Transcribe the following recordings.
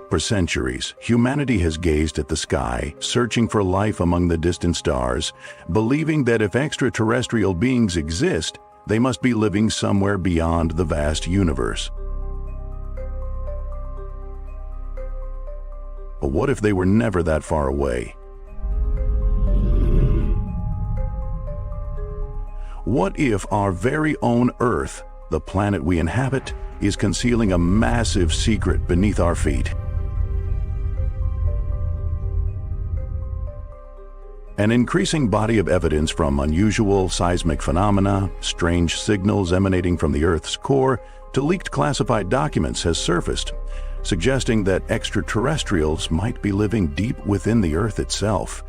For centuries, humanity has gazed at the sky, searching for life among the distant stars, believing that if extraterrestrial beings exist, they must be living somewhere beyond the vast universe. But what if they were never that far away? What if our very own Earth, the planet we inhabit, is concealing a massive secret beneath our feet? An increasing body of evidence from unusual seismic phenomena, strange signals emanating from the Earth's core, to leaked classified documents has surfaced, suggesting that extraterrestrials might be living deep within the Earth itself.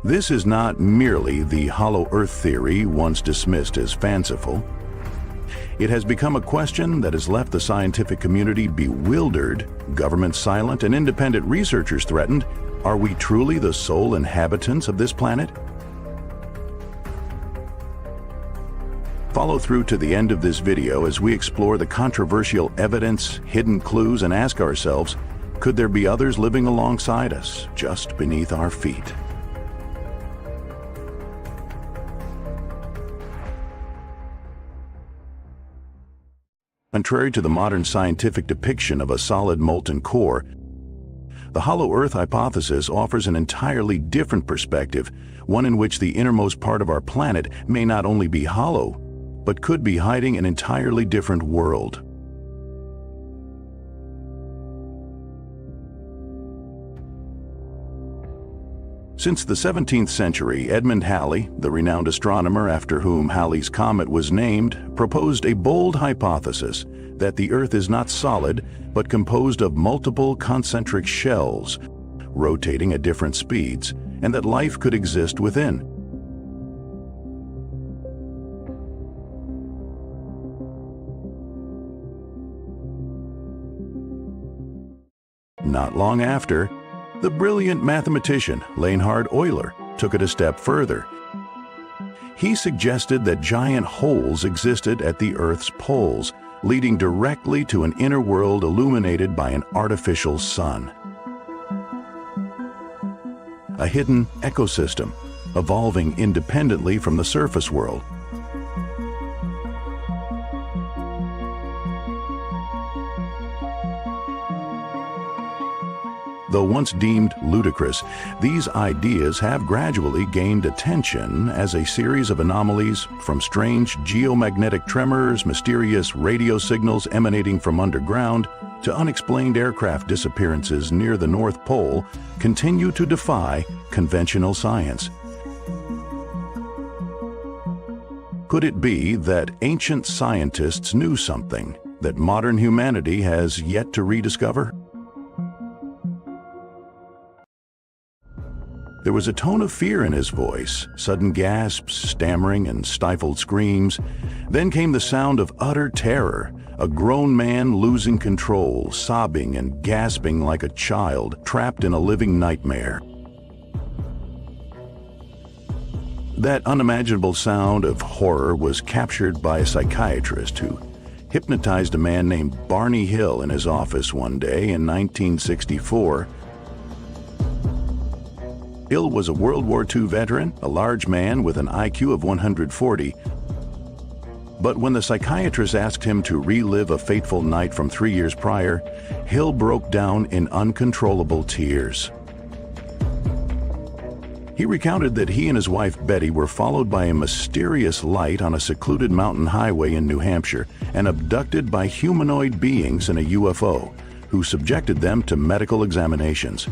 This is not merely the hollow Earth theory once dismissed as fanciful. It has become a question that has left the scientific community bewildered, governments silent, and independent researchers threatened. Are we truly the sole inhabitants of this planet? Follow through to the end of this video as we explore the controversial evidence, hidden clues, and ask ourselves, could there be others living alongside us, just beneath our feet? Contrary to the modern scientific depiction of a solid molten core, the hollow Earth hypothesis offers an entirely different perspective, one in which the innermost part of our planet may not only be hollow, but could be hiding an entirely different world. Since the 17th century, Edmund Halley, the renowned astronomer after whom Halley's Comet was named, proposed a bold hypothesis that the Earth is not solid, but composed of multiple concentric shells, rotating at different speeds, and that life could exist within. Not long after, the brilliant mathematician Leonhard Euler took it a step further. He suggested that giant holes existed at the Earth's poles, leading directly to an inner world illuminated by an artificial sun. A hidden ecosystem, evolving independently from the surface world. Though once deemed ludicrous, these ideas have gradually gained attention as a series of anomalies, from strange geomagnetic tremors, mysterious radio signals emanating from underground, to unexplained aircraft disappearances near the North Pole, continue to defy conventional science. Could it be that ancient scientists knew something that modern humanity has yet to rediscover? There was a tone of fear in his voice, sudden gasps, stammering, and stifled screams. Then came the sound of utter terror, a grown man losing control, sobbing and gasping like a child trapped in a living nightmare. That unimaginable sound of horror was captured by a psychiatrist who hypnotized a man named Barney Hill in his office one day in 1964. Hill was a World War II veteran, a large man with an IQ of 140. But when the psychiatrist asked him to relive a fateful night from 3 years prior, Hill broke down in uncontrollable tears. He recounted that he and his wife Betty were followed by a mysterious light on a secluded mountain highway in New Hampshire and abducted by humanoid beings in a UFO, who subjected them to medical examinations.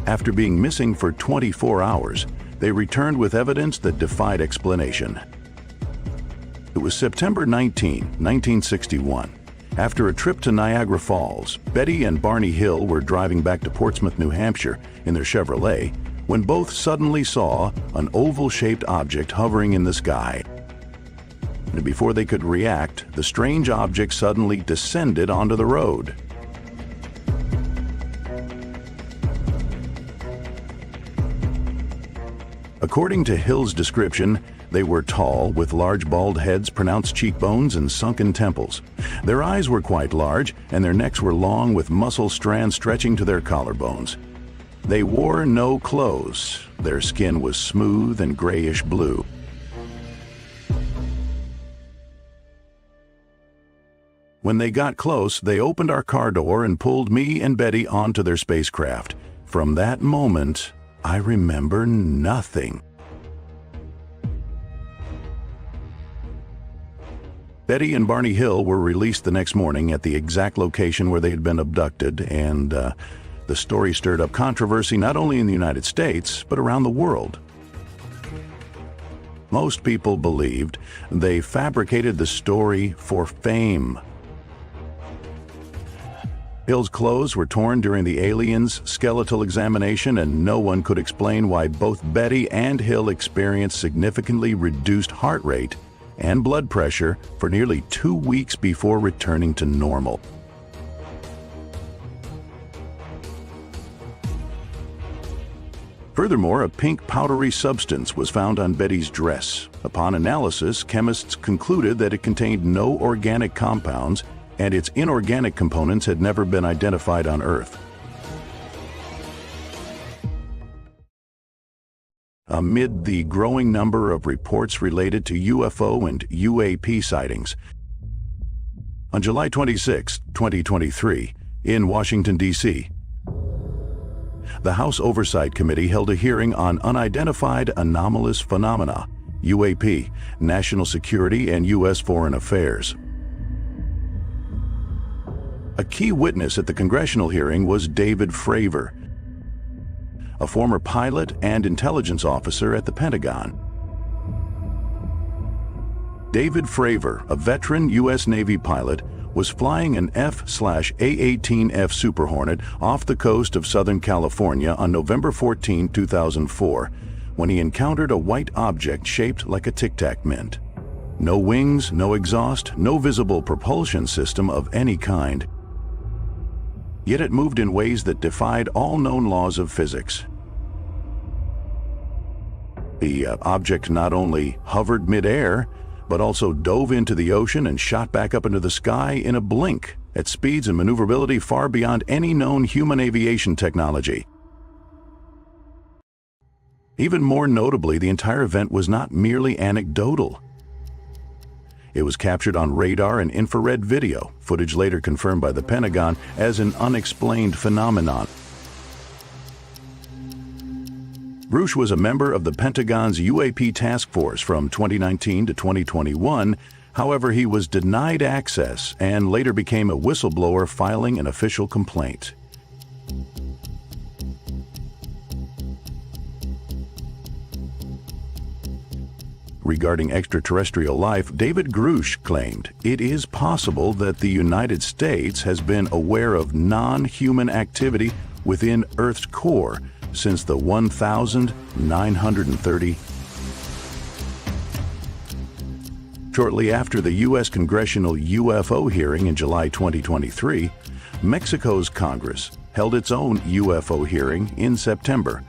After being missing for 24 hours, they returned with evidence that defied explanation. It was September 19, 1961. After a trip to Niagara Falls, Betty and Barney Hill were driving back to Portsmouth, New Hampshire in their Chevrolet when both suddenly saw an oval-shaped object hovering in the sky. And before they could react, the strange object suddenly descended onto the road. According to Hill's description, they were tall, with large bald heads, pronounced cheekbones, and sunken temples. Their eyes were quite large, and their necks were long, with muscle strands stretching to their collarbones. They wore no clothes. Their skin was smooth and grayish blue. When they got close, they opened our car door and pulled me and Betty onto their spacecraft. From that moment, I remember nothing. Betty and Barney Hill were released the next morning at the exact location where they had been abducted, and the story stirred up controversy not only in the United States, but around the world. Most people believed they fabricated the story for fame. Hill's clothes were torn during the aliens' skeletal examination, and no one could explain why both Betty and Hill experienced significantly reduced heart rate and blood pressure for nearly 2 weeks before returning to normal. Furthermore, a pink powdery substance was found on Betty's dress. Upon analysis, chemists concluded that it contained no organic compounds, and its inorganic components had never been identified on Earth. Amid the growing number of reports related to UFO and UAP sightings, on July 26, 2023, in Washington, D.C., the House Oversight Committee held a hearing on Unidentified Anomalous Phenomena, UAP, National Security, and U.S. Foreign Affairs. A key witness at the congressional hearing was David Fravor, a former pilot and intelligence officer at the Pentagon. David Fravor, a veteran U.S. Navy pilot, was flying an F/A-18F Super Hornet off the coast of Southern California on November 14, 2004, when he encountered a white object shaped like a Tic Tac mint. No wings, no exhaust, no visible propulsion system of any kind. Yet it moved in ways that defied all known laws of physics. The object not only hovered mid-air, but also dove into the ocean and shot back up into the sky in a blink at speeds and maneuverability far beyond any known human aviation technology. Even more notably, the entire event was not merely anecdotal. It was captured on radar and infrared video, footage later confirmed by the Pentagon as an unexplained phenomenon. Grush was a member of the Pentagon's UAP task force from 2019 to 2021. However, he was denied access and later became a whistleblower filing an official complaint. Regarding extraterrestrial life, David Grush claimed it is possible that the United States has been aware of non-human activity within Earth's core since the 1930. Shortly after the U.S. congressional UFO hearing in July 2023, Mexico's Congress held its own UFO hearing in September.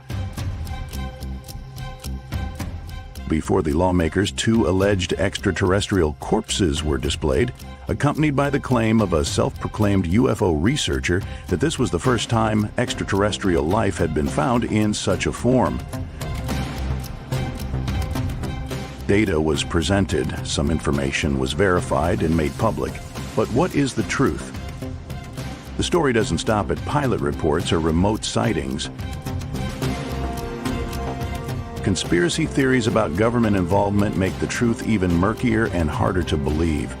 Before the lawmakers, 2 alleged extraterrestrial corpses were displayed, accompanied by the claim of a self-proclaimed UFO researcher that this was the first time extraterrestrial life had been found in such a form. Data was presented, some information was verified and made public. But what is the truth? The story doesn't stop at pilot reports or remote sightings. Conspiracy theories about government involvement make the truth even murkier and harder to believe.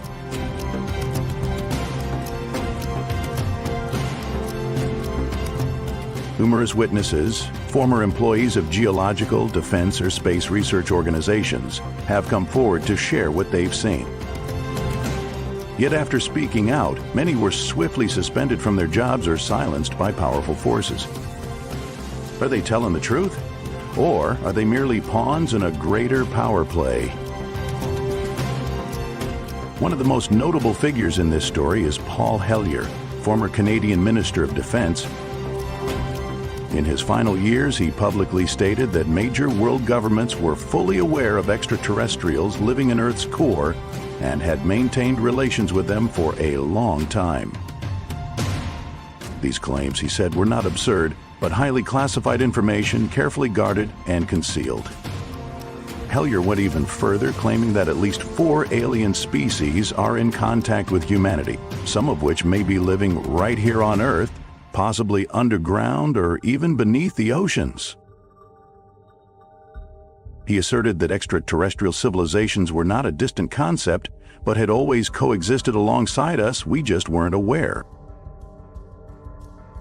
Numerous witnesses, former employees of geological, defense, or space research organizations, have come forward to share what they've seen. Yet after speaking out, many were swiftly suspended from their jobs or silenced by powerful forces. Are they telling the truth? Or are they merely pawns in a greater power play? One of the most notable figures in this story is Paul Hellyer, former Canadian Minister of Defense. In his final years, he publicly stated that major world governments were fully aware of extraterrestrials living in Earth's core and had maintained relations with them for a long time. These claims, he said, were not absurd, but highly classified information, carefully guarded and concealed. Hellyer went even further, claiming that at least 4 alien species are in contact with humanity, some of which may be living right here on Earth, possibly underground or even beneath the oceans. He asserted that extraterrestrial civilizations were not a distant concept, but had always coexisted alongside us, we just weren't aware.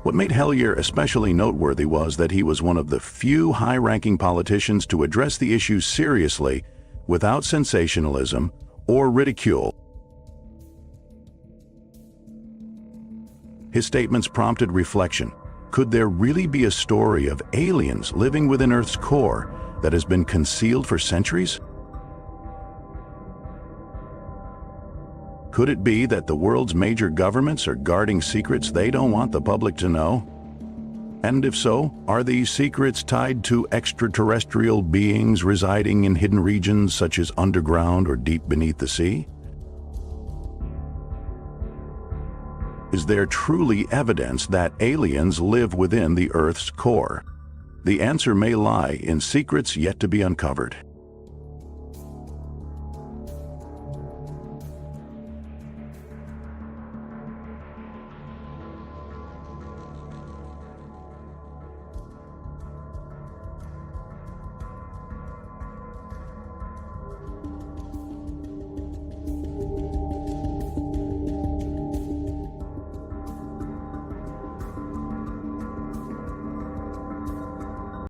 What made Hellyer especially noteworthy was that he was one of the few high-ranking politicians to address the issue seriously without sensationalism or ridicule. His statements prompted reflection. Could there really be a story of aliens living within Earth's core that has been concealed for centuries? Could it be that the world's major governments are guarding secrets they don't want the public to know? And if so, are these secrets tied to extraterrestrial beings residing in hidden regions such as underground or deep beneath the sea? Is there truly evidence that aliens live within the Earth's core? The answer may lie in secrets yet to be uncovered.